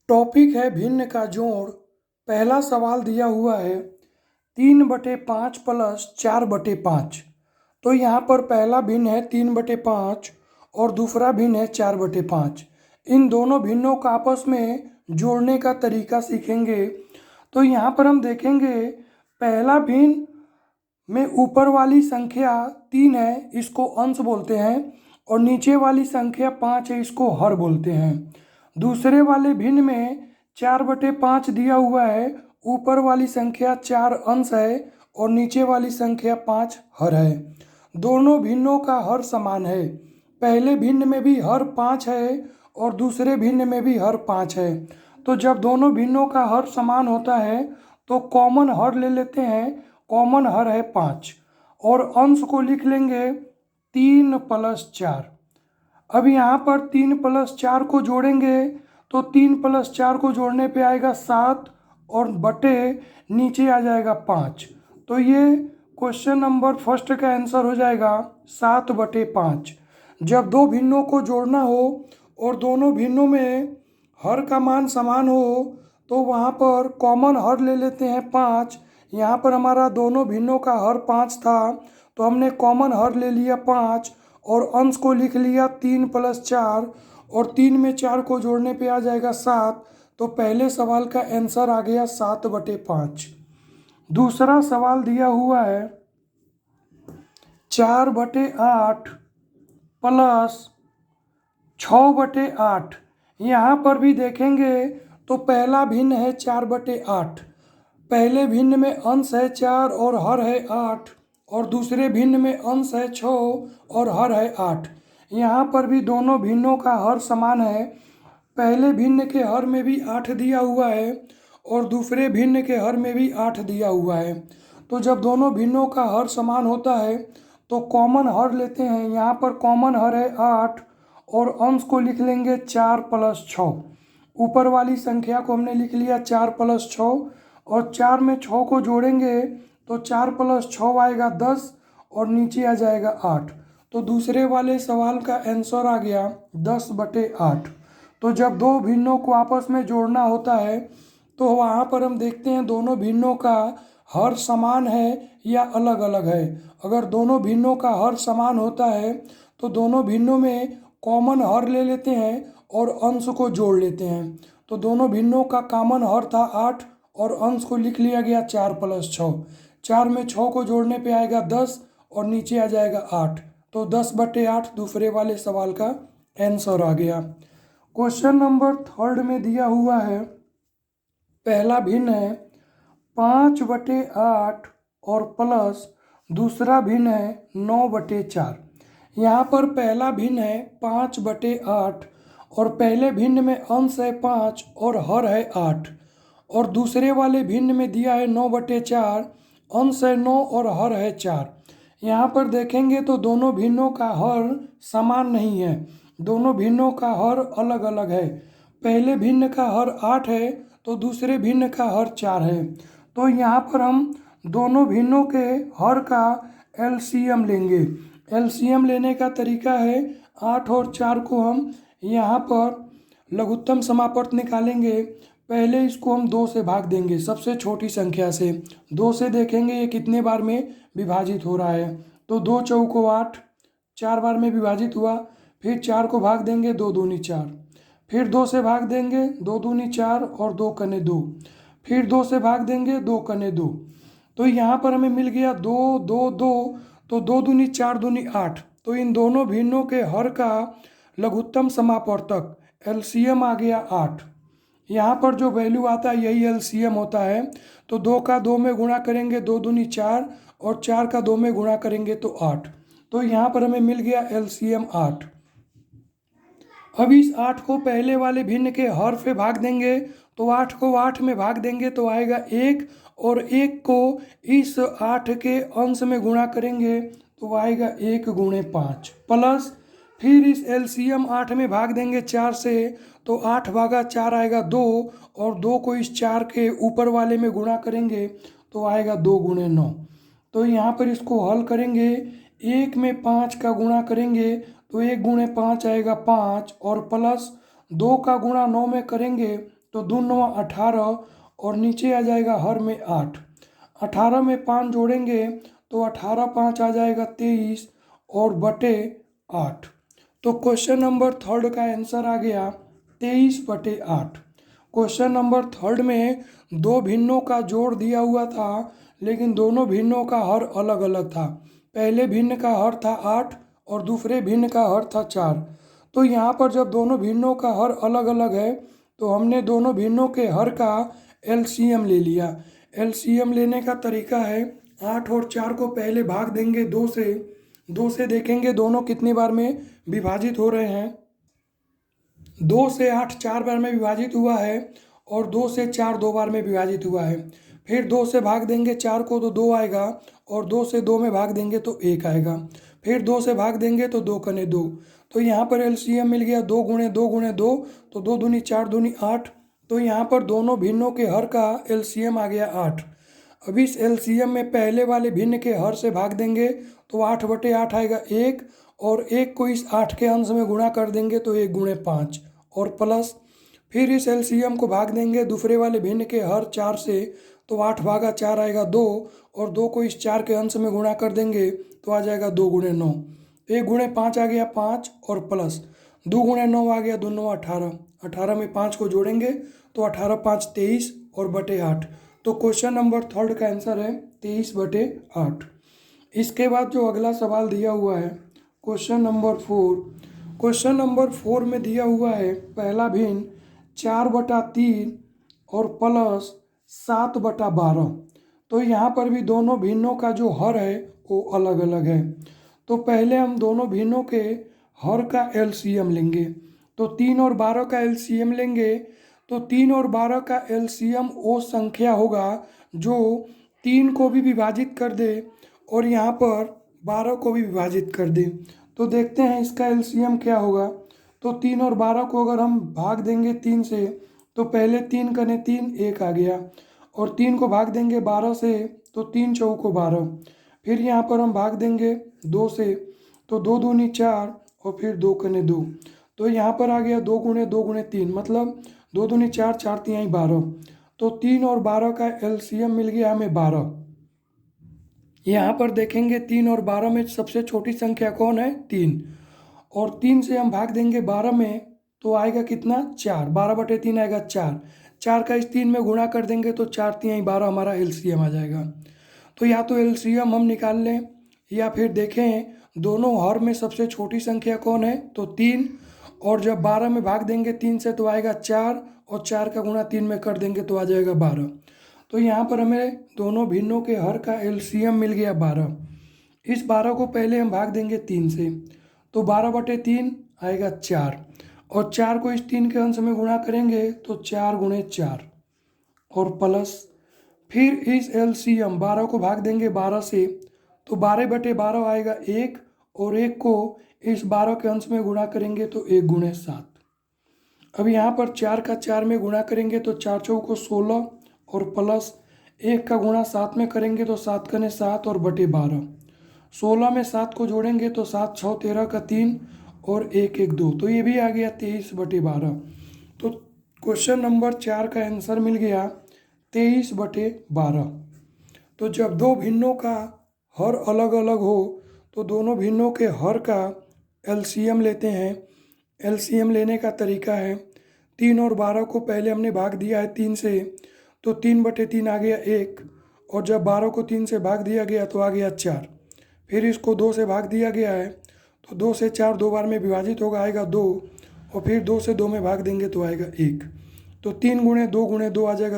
Topic है भिन्न का जोड़। पहला सवाल दिया हुआ है 3/5 प्लस 4/5। तो यहाँ पर पहला भिन्न है 3/5 और दूसरा भिन्न है 4/5। इन दोनों भिन्नों का आपस में जोड़ने का तरीका सीखेंगे। तो यहाँ पर हम देखेंगे पहला भिन्न में ऊपर वाली संख्या 3 है, इसको अंश बोलते हैं, और नीचे वाली संख्या 5 है, इसको हर बोलते हैं। दूसरे वाले भिन्न में 4/5 दिया हुआ है, ऊपर वाली संख्या 4 अंश है और नीचे वाली संख्या 5 हर है। दोनों भिन्नों का हर समान है। पहले भिन्न में भी हर 5 है और दूसरे भिन्न में भी हर 5 है। तो जब दोनों भिन्नों का हर समान होता है तो कॉमन हर ले लेते हैं। कॉमन हर है 5 और अंश को लिख लेंगे 3 + 4। अब यहाँ पर 3 + 4 को जोड़ेंगे तो 3 + 4 को जोड़ने पे आएगा 7 और बटे नीचे आ जाएगा 5। तो ये क्वेश्चन नंबर फर्स्ट का आंसर हो जाएगा 7/5। जब दो भिन्नों को जोड़ना हो और दोनों भिन्नों में हर का मान समान हो तो वहाँ पर कॉमन हर ले लेते हैं 5। यहाँ पर हमारा दोनों भिन्नों का हर 5 था तो हमने कॉमन हर ले लिया 5 और अंश को लिख लिया 3 + 4 और 3 में 4 को जोड़ने पे आ जाएगा 7। तो पहले सवाल का आंसर आ गया 7/5। दूसरा सवाल दिया हुआ है 4/8 प्लस 6/8। यहाँ पर भी देखेंगे तो पहला भिन्न है 4/8। पहले भिन्न में अंश है 4 और हर है 8 और दूसरे भिन्न में अंश है 6 और हर है 8। यहाँ पर भी दोनों भिन्नों का हर समान है। पहले भिन्न के हर में भी 8 दिया हुआ है और दूसरे भिन्न के हर में भी 8 दिया हुआ है। तो जब दोनों भिन्नों का हर समान होता है तो कॉमन हर लेते हैं। यहाँ पर कॉमन हर है 8 और अंश को लिख लेंगे 4 + 6। ऊपर वाली संख्या को हमने लिख लिया 4 + 6 और 4 में 6 को जोड़ेंगे तो 4 + 6 आएगा 10 और नीचे आ जाएगा 8। तो दूसरे वाले सवाल का आंसर आ गया 10/8। तो जब दो भिन्नों को आपस में जोड़ना होता है तो वहाँ पर हम देखते हैं दोनों भिन्नों का हर समान है या अलग अलग है। अगर दोनों भिन्नों का हर समान होता है तो दोनों भिन्नों में कॉमन हर ले लेते हैं और अंश को जोड़ लेते हैं। तो दोनों भिन्नों का कॉमन हर था 8 और अंश को लिख लिया गया 4 + 6। 4 में 6 को जोड़ने पे आएगा 10 और नीचे आ जाएगा 8। तो 10/8 दूसरे वाले सवाल का आंसर आ गया। क्वेश्चन नंबर थर्ड में दिया हुआ है पहला भिन्न है 5/8 और प्लस दूसरा भिन्न है 9/4। यहाँ पर पहला भिन्न है 5/8 और पहले भिन्न में अंश है 5 और हर है 8 और दूसरे वाले भिन्न में दिया है 9/4, अंश है 9 और हर है 4। यहाँ पर देखेंगे तो दोनों भिन्नों का हर समान नहीं है। दोनों भिन्नों का हर अलग अलग है। पहले भिन्न का हर 8 है तो दूसरे भिन्न का हर 4 है। तो यहाँ पर हम दोनों भिन्नों के हर का एलसीएम लेंगे। एलसीएम लेने का तरीका है 8 और 4 को हम यहाँ पर लघुत्तम समापवर्त निकालेंगे। पहले इसको हम 2 से भाग देंगे, सबसे छोटी संख्या से। 2 से देखेंगे ये कितने बार में विभाजित हो रहा है। तो 2 चौको 8, 4 बार में विभाजित हुआ। फिर 4 को भाग देंगे, 2 दूनी 4। फिर 2 से भाग देंगे, 2 दूनी 4 और 2 कने 2। फिर 2 से भाग देंगे, 2 कने 2। तो यहाँ पर हमें मिल गया 2 2 2। तो 2 दूनी 4 दूनी 8। तो इन दोनों भिन्नों के हर का लघुत्तम समापवर्तक एलसीएम आ गया 8। यहाँ पर जो वैल्यू आता है यही एलसीएम होता है। तो 2 का 2 में गुणा करेंगे, 2 दूनी 4 और 4 का 2 में गुणा करेंगे तो 8। तो यहाँ पर हमें मिल गया एलसीएम 8। अब इस 8 को पहले वाले भिन्न के हर से भाग देंगे तो 8 को 8 में भाग देंगे तो आएगा 1 और 1 को इस 8 के अंश में गुणा करेंगे तो आएगा 1 × 5 प्लस फिर इस एलसीएम 8 में भाग देंगे 4 से तो 8 भागा 4 आएगा 2 और 2 को इस 4 के ऊपर वाले में गुणा करेंगे तो आएगा 2 × 9। तो यहाँ पर इसको हल करेंगे, 1 में 5 का गुणा करेंगे तो 1 × 5 आएगा 5 और प्लस 2 का गुणा 9 में करेंगे तो 2 9 18 और नीचे आ जाएगा हर में 8। 18 में 5 जोड़ेंगे तो 18 5 आ जाएगा 23 और बटे 8। तो क्वेश्चन नंबर थर्ड का आंसर आ गया 23 बटे 8। क्वेश्चन नंबर थर्ड में दो भिन्नों का जोड़ दिया हुआ था, लेकिन दोनों भिन्नों का हर अलग अलग था। पहले भिन्न का हर था 8 और दूसरे भिन्न का हर था 4। तो यहाँ पर जब दोनों भिन्नों का हर अलग अलग है तो हमने दोनों भिन्नों के हर का एलसीएम ले लिया। एलसीएम लेने का तरीका है 8 और 4 को पहले भाग देंगे 2 से देखेंगे दोनों कितनी बार में विभाजित हो रहे हैं। 2 से 8 4 बार में विभाजित हुआ है और 2 से 4 2 बार में विभाजित हुआ है। फिर 2 से भाग देंगे 4 को तो 2 आएगा और 2 से 2 में भाग देंगे तो 1 आएगा। फिर 2 से भाग देंगे तो 2 कने 2। तो यहाँ पर एलसीएम मिल गया 2 गुणे 2 गुणे 2, तो 2 दूनी 4 दूनी 8। तो यहाँ पर दोनों भिन्नों के हर का एलसीएम आ गया 8। अब इस एलसीएम में पहले वाले भिन्न के हर से भाग देंगे तो 8 बटे 8 आएगा 1, और 1 को इस 8 के अंश में गुणा कर देंगे तो 1 गुणे 5 और प्लस। फिर इस एलसीएम को भाग देंगे दूसरे वाले भिन्न के हर 4 से, तो 8 भागा 4 आएगा 2, और 2 को इस 4 के अंश में गुणा कर देंगे तो आ जाएगा 2 गुणे 9। 1 गुणे 5 आ गया 5 और प्लस 2 गुणे 9 आ गया 2 9 18। 18 में 5 को जोड़ेंगे तो 18 5 23 और बटे 8। तो क्वेश्चन नंबर थर्ड का आंसर है 23 बटे 8। इसके बाद जो अगला सवाल दिया हुआ है क्वेश्चन नंबर 4। क्वेश्चन नंबर 4 में दिया हुआ है पहला भिन्न 4/3 और प्लस 7/12। तो यहाँ पर भी दोनों भिन्नों का जो हर है वो अलग अलग है। तो पहले हम दोनों भिन्नों के हर का एलसीएम लेंगे। तो 3 और 12 का एलसीएम लेंगे तो 3 और 12 का एलसीएम वो संख्या होगा जो 3 को भी विभाजित कर दे और यहाँ पर 12 को भी विभाजित कर दे। तो देखते हैं इसका एलसीएम क्या होगा। तो 3 और 12 को अगर हम भाग देंगे 3 से तो पहले 3 कने 3 1 आ गया, और 3 को भाग देंगे 12 से तो 3 चौको 12। फिर यहाँ पर हम भाग देंगे 2 से तो 2 दूनी 4 और फिर 2 कने 2। तो यहाँ पर आ गया 2 गुणे 2 गुणे 3, मतलब 2 दूनी 4 4 तिहाई 12। तो 3 और 12 का एलसीएम मिल गया हमें 12। यहाँ पर देखेंगे 3 और 12 में सबसे छोटी संख्या कौन है 3, और 3 से हम भाग देंगे 12 में तो आएगा कितना 4। 12/3 आएगा 4। 4 का इस 3 में गुणा कर देंगे तो 4 तिहाई 12 हमारा एलसीएम आ जाएगा। तो या तो एलसीएम हम निकाल लें या फिर देखें दोनों हर में सबसे छोटी संख्या कौन है तो 3, और जब 12 में भाग देंगे 3 से तो आएगा 4, और 4 का गुणा 3 में कर देंगे तो आ जाएगा 12। तो यहाँ पर हमें दोनों भिन्नों के हर का एलसीएम मिल गया 12। इस 12 को पहले हम भाग देंगे 3 से, तो 12/3 आएगा 4, और 4 को इस 3 के अंश में गुणा करेंगे तो 4 गुणे 4 और प्लस। फिर इस एलसीएम 12 को भाग देंगे 12 से तो 12/12 आएगा 1, और 1 को इस 12 के अंश में गुणा करेंगे तो 1 गुणे 7। अब यहाँ पर 4 का 4 में गुणा करेंगे तो 4 चौको 16 और प्लस 1 का गुणा 7 में करेंगे तो 7 कने 7 और बटे 12। 16 में 7 को जोड़ेंगे तो 7 6 13 का 3 और 1 1 2। तो ये भी आ गया 23/12। तो क्वेश्चन नंबर 4 का आंसर मिल गया 23/12। तो जब दो भिन्नों का हर अलग अलग हो तो दोनों भिन्नों के हर का एलसीएम लेते हैं। एलसीएम लेने का तरीका है 3 और 12 को पहले हमने भाग दिया है 3 से, तो 3/3 आ गया 1, और जब 12 को 3 से भाग दिया गया तो आ गया 4। फिर इसको 2 से भाग दिया गया है तो 2 से 4 2 बार में विभाजित होगा आएगा 2, और फिर 2 से 2 में भाग देंगे तो आएगा 1। तो 3 गुणे 2 गुणे 2 आ जाएगा